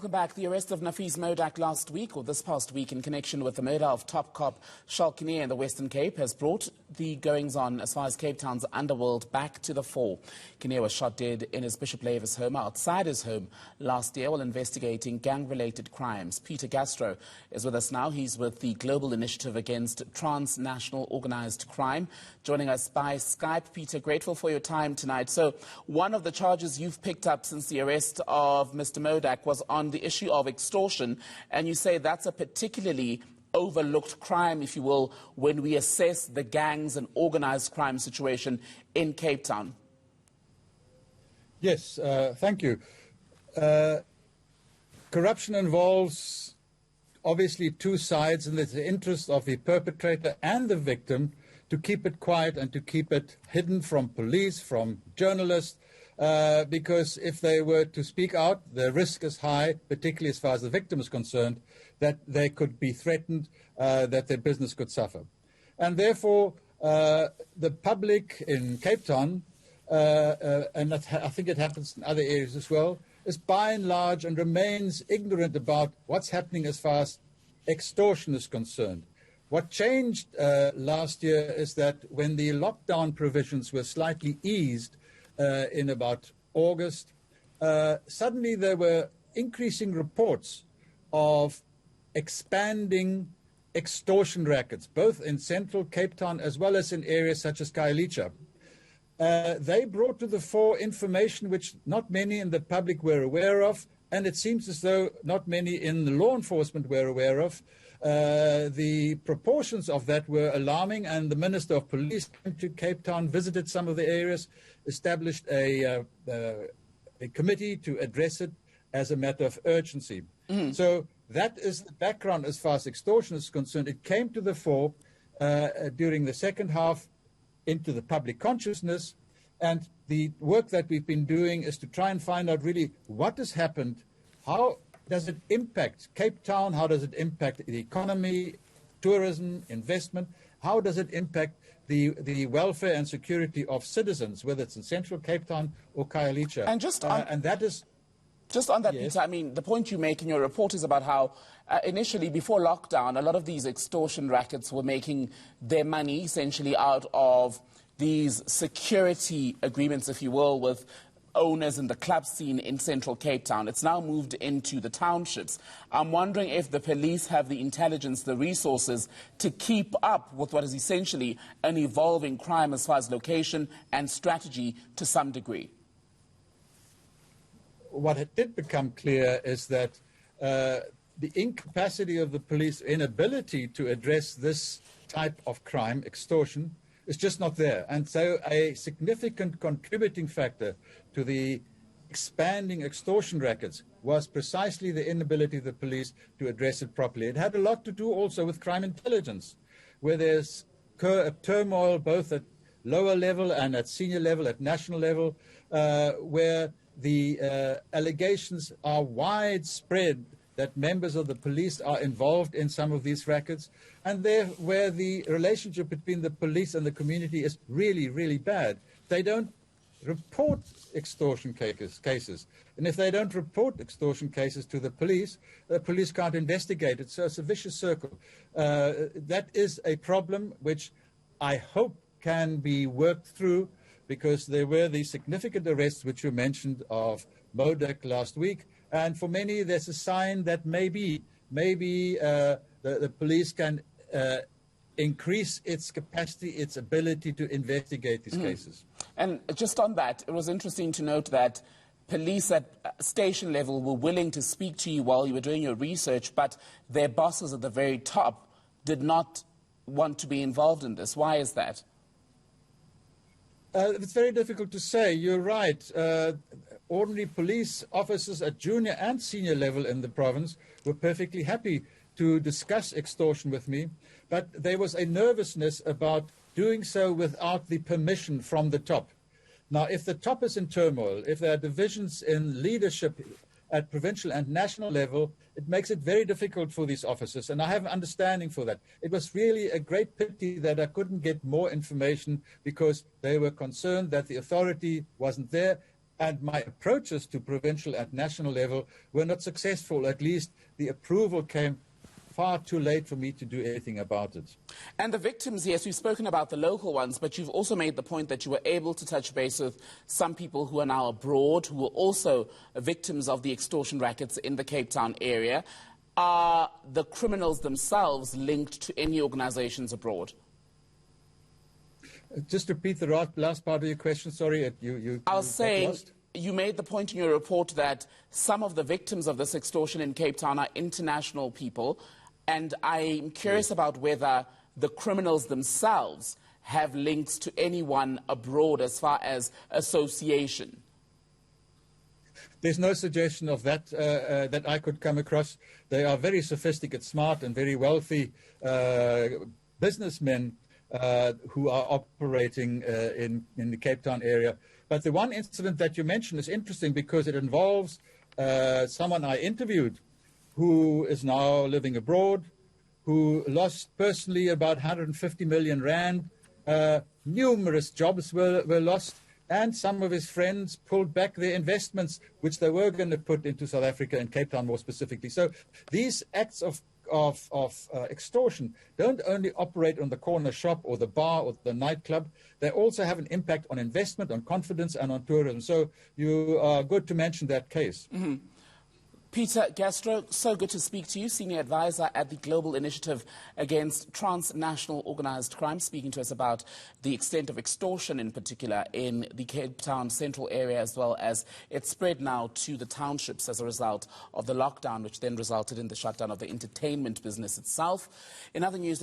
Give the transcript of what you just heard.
welcome back. The arrest of Nafees Modak last week, or this past week, in connection with the murder of top cop Charles Kinnear in the Western Cape has brought the goings-on as far as Cape Town's underworld back to the fore. Kinnear was shot dead in his Bishop Lavis home outside his home last year while investigating gang-related crimes. Peter Gastrow is with us now. He's with the Global Initiative Against Transnational Organised Crime. Joining us by Skype. Peter, grateful for your time tonight. So one of the charges you've picked up since the arrest of Mr. Modak was on the issue of extortion, and you say that's a particularly overlooked crime, if you will, when we assess the gangs and organised crime situation in Cape Town. Yes, thank you. Corruption involves obviously two sides, and it's the interest of the perpetrator and the victim to keep it quiet and to keep it hidden from police, from journalists, because if they were to speak out, the risk is high, particularly as far as the victim is concerned, that they could be threatened, that their business could suffer. And therefore, the public in Cape Town, and I think it happens in other areas as well, is by and large and remains ignorant about what's happening as far as extortion is concerned. What changed last year is that when the lockdown provisions were slightly eased in about August, suddenly there were increasing reports of expanding extortion rackets, both in central Cape Town as well as in areas such as Khayelitsha. They brought to the fore information which not many in the public were aware of, and it seems as though not many in the law enforcement were aware of. The proportions of that were alarming, and the Minister of Police came to Cape Town, visited some of the areas, established a committee to address it as a matter of urgency. So that is the background as far as extortion is concerned. It came to the fore during the second half into the public consciousness, and the work that we've been doing is to try and find out really what has happened, how does it impact Cape Town, how does it impact the economy, tourism, investment, how does it impact the welfare and security of citizens, whether it's in central Cape Town or Khayelitsha. And just on, just on that, yes. Peter, I mean, the point you make in your report is about how initially, before lockdown, a lot of these extortion rackets were making their money essentially out of these security agreements, if you will, with owners in the club scene in central Cape Town. It's now moved into the townships. I'm wondering if the police have the intelligence, the resources to keep up with what is essentially an evolving crime as far as location and strategy to some degree. What it did become clear is that the incapacity of the police, inability to address this type of crime, extortion, is just not there. And so a significant contributing factor to the expanding extortion rackets was precisely the inability of the police to address it properly. It had a lot to do also with crime intelligence, where there's turmoil both at lower level and at senior level, at national level, where the allegations are widespread that members of the police are involved in some of these rackets, and there where the relationship between the police and the community is really, really bad. They don't report extortion cases. And if they don't report extortion cases to the police can't investigate it. So it's a vicious circle. That is a problem which I hope can be worked through, because there were these significant arrests which you mentioned of Modak last week. And for many, there's a sign that maybe the police can increase its capacity, its ability to investigate these cases. And just on that, it was interesting to note that police at station level were willing to speak to you while you were doing your research, but their bosses at the very top did not want to be involved in this. Why is that? It's very difficult to say. You're right. Ordinary police officers at junior and senior level in the province were perfectly happy to discuss extortion with me, but there was a nervousness about doing so without the permission from the top. Now, if the top is in turmoil, if there are divisions in leadership at provincial and national level, it makes it very difficult for these officers, and I have an understanding for that. It was really a great pity that I couldn't get more information, because they were concerned that the authority wasn't there. And my approaches to provincial and national level were not successful. At least the approval came far too late for me to do anything about it. And the victims, yes, we've spoken about the local ones, but you've also made the point that you were able to touch base with some people who are now abroad, who were also victims of the extortion rackets in the Cape Town area. Are the criminals themselves linked to any organizations abroad? Just repeat the last part of your question. Sorry, I was saying, you made the point in your report that some of the victims of this extortion in Cape Town are international people, and I'm curious about whether the criminals themselves have links to anyone abroad as far as association. There's no suggestion of that that I could come across. They are very sophisticated, smart, and very wealthy businessmen who are operating in the Cape Town area. But the one incident that you mentioned is interesting because it involves someone I interviewed who is now living abroad, who lost personally about 150 million rand. Numerous jobs were lost, and some of his friends pulled back their investments, which they were going to put into South Africa and Cape Town more specifically. So these acts of extortion don't only operate on the corner shop or the bar or the nightclub, they also have an impact on investment, on confidence, and on tourism. So you are good to mention that case. Mm-hmm. Peter Gastrow, so good to speak to you, Senior Advisor at the Global Initiative Against Transnational Organised Crime, speaking to us about the extent of extortion in particular in the Cape Town central area, as well as its spread now to the townships as a result of the lockdown, which then resulted in the shutdown of the entertainment business itself. In other news,